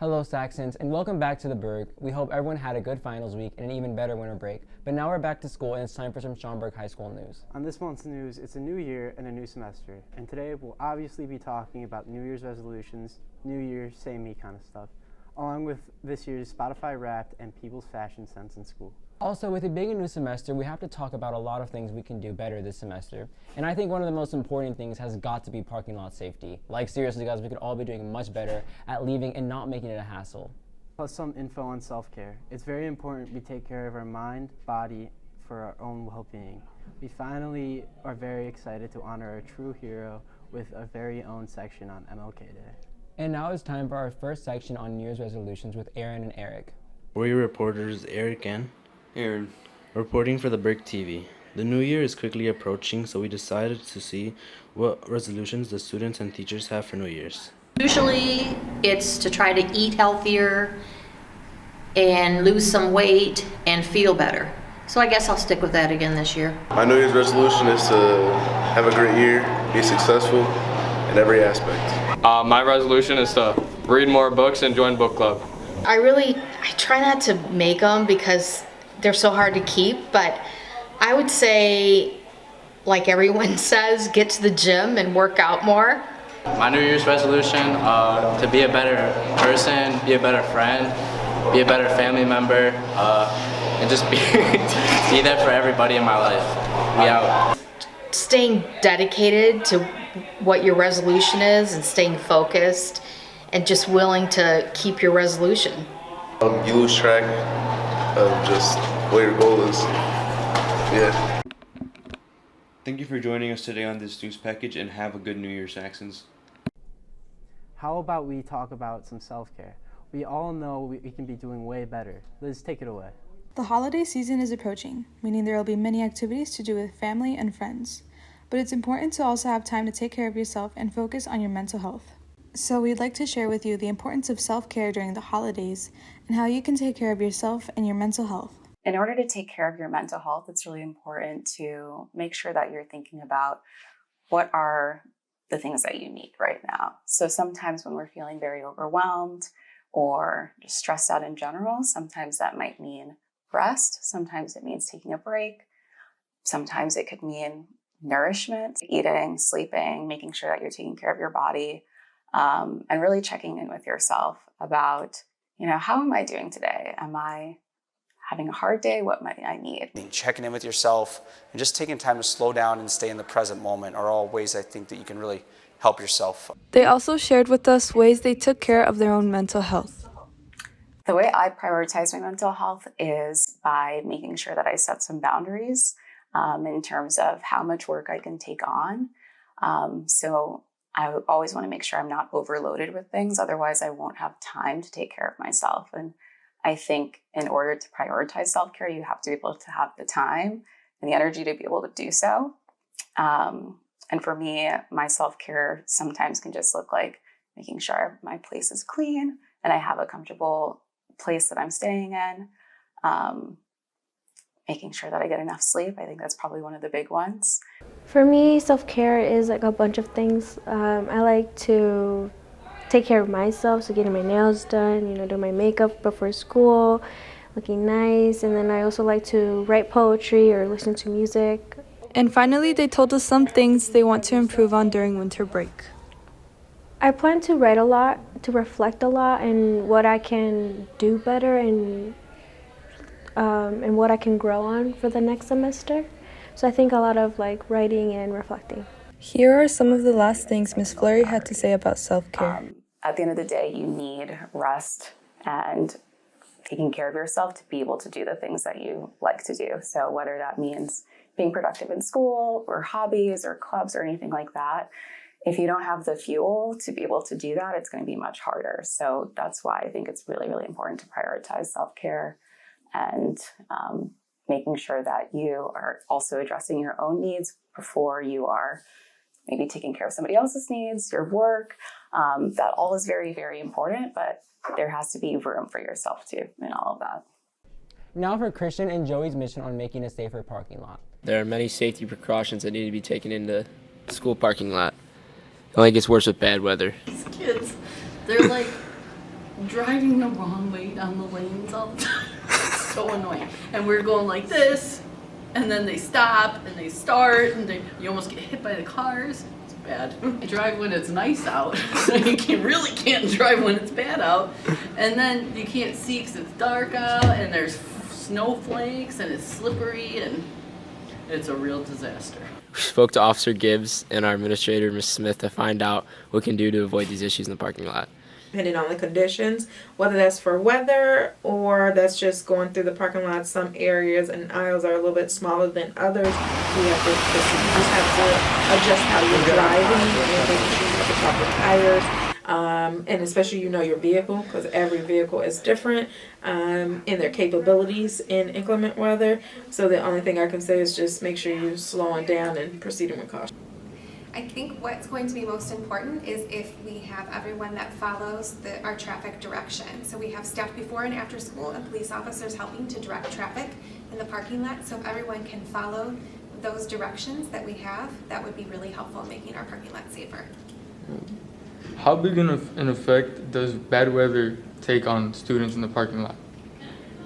Hello Saxons, and welcome back to the Burg. We hope everyone had a good finals week and an even better winter break. But now we're back to school and it's time for some Schaumburg High School news. On this month's news, it's a new year and a new semester. And today we'll obviously be talking about New Year's resolutions, New Year, same me kind of stuff, along with this year's Spotify Wrapped and people's fashion sense in school. Also, with a big and new semester, we have to talk about a lot of things we can do better this semester. And I think one of the most important things has got to be parking lot safety. Like seriously guys, we could all be doing much better at leaving and not making it a hassle. Plus some info on self-care. It's very important we take care of our mind, body, for our own well-being. We finally are very excited to honor our true hero with our very own section on MLK Day. And now it's time for our first section on New Year's resolutions with Aaron and Eric. We're your reporters, Eric and Aaron. Reporting for the Burg TV. The new year is quickly approaching, so we decided to see what resolutions the students and teachers have for New Year's. Usually it's to try to eat healthier and lose some weight and feel better. So I guess I'll stick with that again this year. My New Year's resolution is to have a great year, be successful in every aspect. My resolution is to read more books and join book club. I try not to make them because they're so hard to keep, but I would say, like everyone says, get to the gym and work out more. My New Year's resolution, to be a better person, be a better friend, be a better family member, and just be there for everybody in my life. Be out. Staying dedicated to what your resolution is and staying focused and just willing to keep your resolution. You lose track of just what your goal is. Yeah. Thank you for joining us today on this news package and have a good New Year, Saxons. How about we talk about some self-care? We all know we can be doing way better. Liz, take it away. The holiday season is approaching, meaning there will be many activities to do with family and friends. But it's important to also have time to take care of yourself and focus on your mental health. So we'd like to share with you the importance of self-care during the holidays and how you can take care of yourself and your mental health. In order to take care of your mental health, it's really important to make sure that you're thinking about what are the things that you need right now. So sometimes when we're feeling very overwhelmed or just stressed out in general, sometimes that might mean rest. Sometimes it means taking a break. Sometimes it could mean nourishment, eating, sleeping, making sure that you're taking care of your body, and really checking in with yourself about, how am I doing today? Am I having a hard day? What might I need? Checking in with yourself and just taking time to slow down and stay in the present moment are all ways I think that you can really help yourself. They also shared with us ways they took care of their own mental health. The way I prioritize my mental health is by making sure that I set some boundaries in terms of how much work I can take on. So I always want to make sure I'm not overloaded with things. Otherwise, I won't have time to take care of myself. And I think in order to prioritize self-care, you have to be able to have the time and the energy to be able to do so. And for me, my self-care sometimes can just look like making sure my place is clean and I have a comfortable place that I'm staying in. Making sure that I get enough sleep. I think that's probably one of the big ones. For me, self-care is like a bunch of things. I like to take care of myself, so getting my nails done, do my makeup before school, looking nice, and then I also like to write poetry or listen to music. And finally, they told us some things they want to improve on during winter break. I plan to write a lot, to reflect a lot, and what I can do better and what I can grow on for the next semester. So I think a lot of writing and reflecting. Here are some of the last things Ms. Fleury had to say about self-care. At the end of the day, you need rest and taking care of yourself to be able to do the things that you like to do. So whether that means being productive in school or hobbies or clubs or anything like that, if you don't have the fuel to be able to do that, it's going to be much harder. So that's why I think it's really, really important to prioritize self-care and making sure that you are also addressing your own needs before you are maybe taking care of somebody else's needs, your work. That all is very, very important, but there has to be room for yourself too in all of that. Now for Christian and Joey's mission on making a safer parking lot. There are many safety precautions that need to be taken in the school parking lot. It only gets worse with bad weather. These kids, they're driving the wrong way down the lanes all the time. It's so annoying. And we're going like this, and then they stop and they start, and you almost get hit by the cars. It's bad. You drive when it's nice out. You really can't drive when it's bad out. And then you can't see because it's dark out, and there's snowflakes, and it's slippery, and it's a real disaster. We spoke to Officer Gibbs and our administrator, Ms. Smith, to find out what we can do to avoid these issues in the parking lot. Depending on the conditions, whether that's for weather or that's just going through the parking lot. Some areas and aisles are a little bit smaller than others. So you just have to adjust how you're driving and making sure you have the proper tires. And especially your vehicle, because every vehicle is different in their capabilities in inclement weather. So the only thing I can say is just make sure you're slowing down and proceeding with caution. I think what's going to be most important is if we have everyone that follows our traffic direction. So we have staff before and after school and police officers helping to direct traffic in the parking lot. So if everyone can follow those directions that we have, that would be really helpful in making our parking lot safer. How big an effect does bad weather take on students in the parking lot?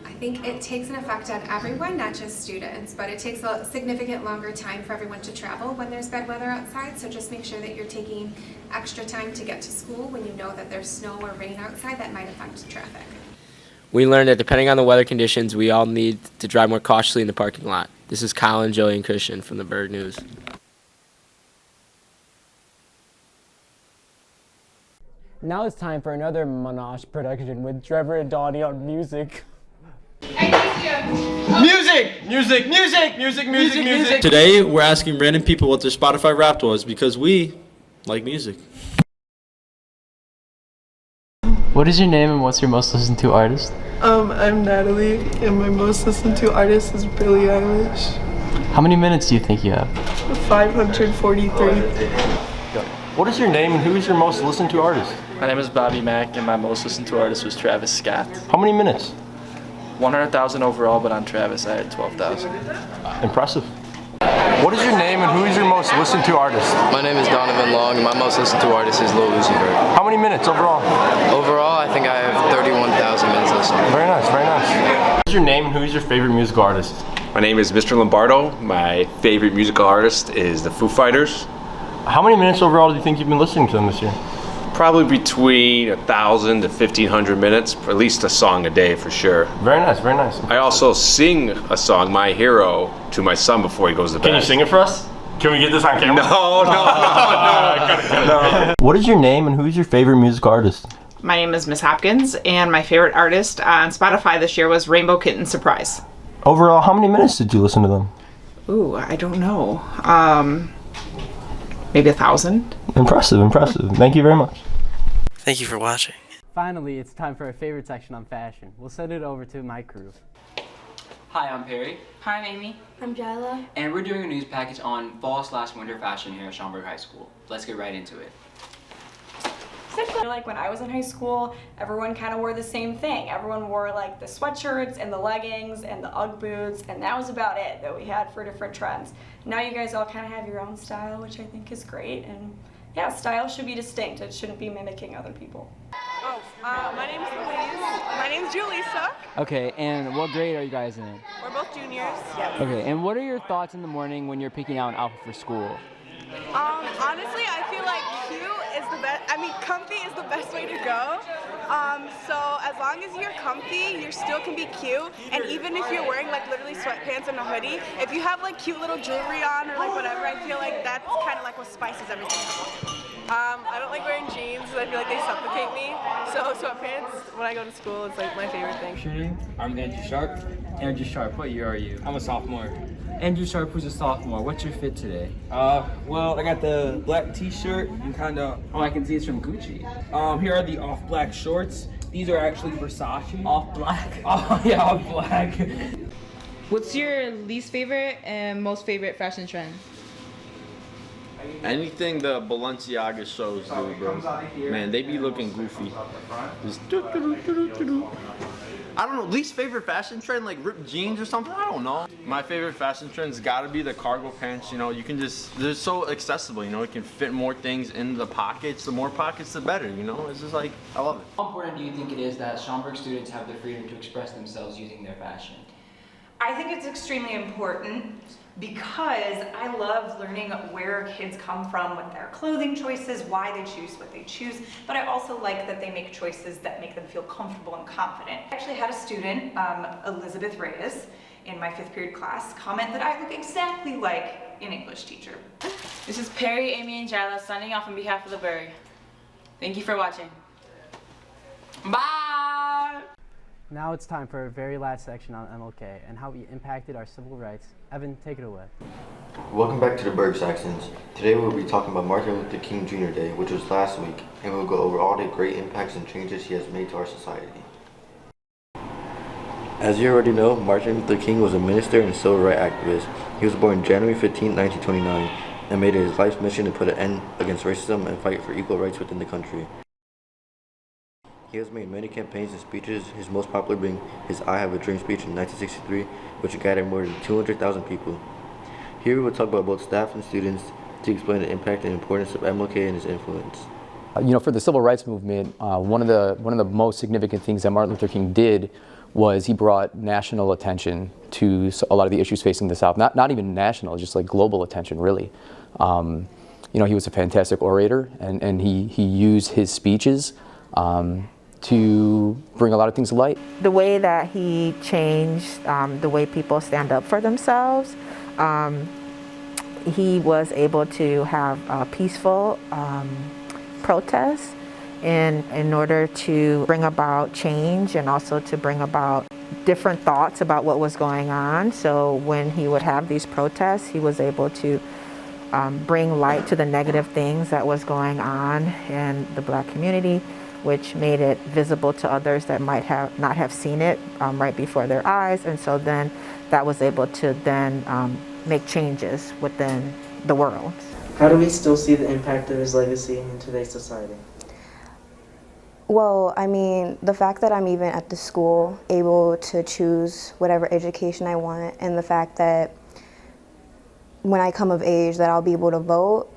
I think it takes an effect on everyone, not just students, but it takes a significant longer time for everyone to travel when there's bad weather outside. So just make sure that you're taking extra time to get to school when you know that there's snow or rain outside that might affect traffic. We learned that depending on the weather conditions, we all need to drive more cautiously in the parking lot. This is Colin, Joey, and Christian from the Burg News. Now it's time for another Monash production with Trevor and Donnie on music. Music! Music! Music! Music! Music! Music! Today, we're asking random people what their Spotify Wrapped was because we like music. What is your name and what's your most listened to artist? I'm Natalie, and my most listened to artist is Billie Eilish. How many minutes do you think you have? 543. What is your name and who is your most listened to artist? My name is Bobby Mack, and my most listened to artist was Travis Scott. How many minutes? 100,000 overall, but on Travis I had 12,000. Impressive. What is your name and who is your most listened to artist? My name is Donovan Long, and my most listened to artist is Lil Uzi Vert. How many minutes overall? Overall, I think I have 31,000 minutes listened. Very nice, very nice. What is your name and who is your favorite musical artist? My name is Mr. Lombardo. My favorite musical artist is the Foo Fighters. How many minutes overall do you think you've been listening to them this year? Probably between 1,000 to 1,500 minutes, at least a song a day for sure. Very nice, very nice. I also sing a song, My Hero, to my son before he goes to bed. Can you sing it for us? Can we get this on camera? No. What is your name and who is your favorite musical artist? My name is Miss Hopkins, and my favorite artist on Spotify this year was Rainbow Kitten Surprise. Overall, how many minutes did you listen to them? Ooh, I don't know. Maybe 1,000. Impressive, impressive. Thank you very much. Thank you for watching. Finally, it's time for our favorite section on fashion. We'll send it over to my crew. Hi, I'm Perry. Hi, I'm Amy. I'm Jayla. And we're doing a news package on fall/winter fashion here at Schaumburg High School. Let's get right into it. Like when I was in high school, everyone kind of wore the same thing. Everyone wore like the sweatshirts and the leggings and the Ugg boots, and that was about it that we had for different trends. Now you guys all kind of have your own style, which I think is great. And yeah, style should be distinct. It shouldn't be mimicking other people. My name's Louise. My name's Julissa. Okay, and what grade are you guys in? We're both juniors. Yep. Okay, and what are your thoughts in the morning when you're picking out an outfit for school? Honestly, I feel like cute is the best. I mean, comfy is the best way to go. So as long as you're comfy, you still can be cute. And even if you're wearing like literally sweatpants and a hoodie, if you have like cute little jewelry on or like whatever, I feel like that's kind of like what spices everything up. I don't like wearing jeans. I feel like they suffocate me. So sweatpants when I go to school is like my favorite thing. I'm Andrew Sharp. Andrew Sharp, what year are you? I'm a sophomore. Andrew Sharp, who's a sophomore. What's your fit today? Well, I got the black t-shirt and kind of... Oh, I can see it's from Gucci. Here are the off-black shorts. These are actually Versace. Off black? Oh, yeah, off black. What's your least favorite and most favorite fashion trend? Anything the Balenciaga shows do, bro. Man, they be looking goofy. Just I don't know, least favorite fashion trend, like ripped jeans or something? I don't know. My favorite fashion trend's gotta be the cargo pants. You know, you can just, they're so accessible, you know, you can fit more things in the pockets. The more pockets, the better, you know? It's just like, I love it. How important do you think it is that Schaumburg students have the freedom to express themselves using their fashion? I think it's extremely important because I love learning where kids come from with their clothing choices, why they choose what they choose, but I also like that they make choices that make them feel comfortable and confident. I actually had a student, Elizabeth Reyes, in my 5th period class, comment that I look exactly like an English teacher. This is Perry, Amy, and Jala signing off on behalf of the Burg. Thank you for watching. Bye! Now it's time for our very last section on MLK and how it impacted our civil rights. Evan, take it away. Welcome back to the Burg Saxons. Today we'll be talking about Martin Luther King Jr. Day, which was last week, and we'll go over all the great impacts and changes he has made to our society. As you already know, Martin Luther King was a minister and civil rights activist. He was born January 15, 1929, and made it his life's mission to put an end against racism and fight for equal rights within the country. He has made many campaigns and speeches, his most popular being his I Have a Dream speech in 1963, which gathered more than 200,000 people. Here we will talk about both staff and students to explain the impact and importance of MLK and his influence. You know, for the civil rights movement, one of the most significant things that Martin Luther King did was he brought national attention to a lot of the issues facing the South. Not even national, just like global attention, really. You know, he was a fantastic orator, and he used his speeches to bring a lot of things to light. The way that he changed the way people stand up for themselves, he was able to have peaceful protests in order to bring about change and also to bring about different thoughts about what was going on. So when he would have these protests, he was able to bring light to the negative things that was going on in the Black community, which made it visible to others that might not have seen it right before their eyes. And so then that was able to then make changes within the world. How do we still see the impact of his legacy in today's society? Well, I mean, the fact that I'm even at the school able to choose whatever education I want, and the fact that when I come of age that I'll be able to vote,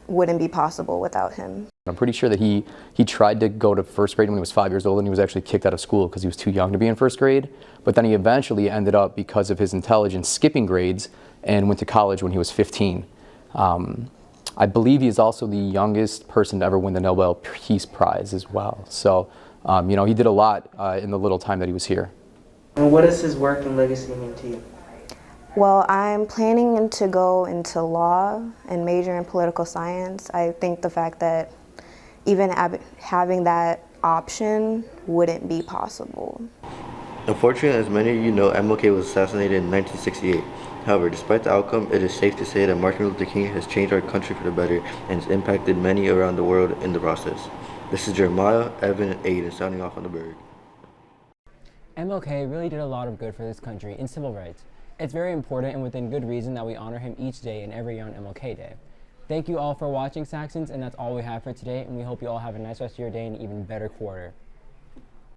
wouldn't be possible without him. I'm pretty sure that he tried to go to first grade when he was 5 years old, and he was actually kicked out of school because he was too young to be in first grade. But then he eventually ended up, because of his intelligence, skipping grades and went to college when he was 15. I believe he is also the youngest person to ever win the Nobel Peace Prize as well. So, you know, he did a lot in the little time that he was here. And what does his work and legacy mean to you? Well, I'm planning to go into law and major in political science. I think the fact that even having that option wouldn't be possible. Unfortunately, as many of you know, MLK was assassinated in 1968. However, despite the outcome, it is safe to say that Martin Luther King has changed our country for the better and has impacted many around the world in the process. This is Jeremiah, Evan, and Aiden signing off on the Burg. MLK really did a lot of good for this country in civil rights. It's very important and within good reason that we honor him each day and every year on MLK Day. Thank you all for watching, Saxons, and that's all we have for today, and we hope you all have a nice rest of your day and an even better quarter.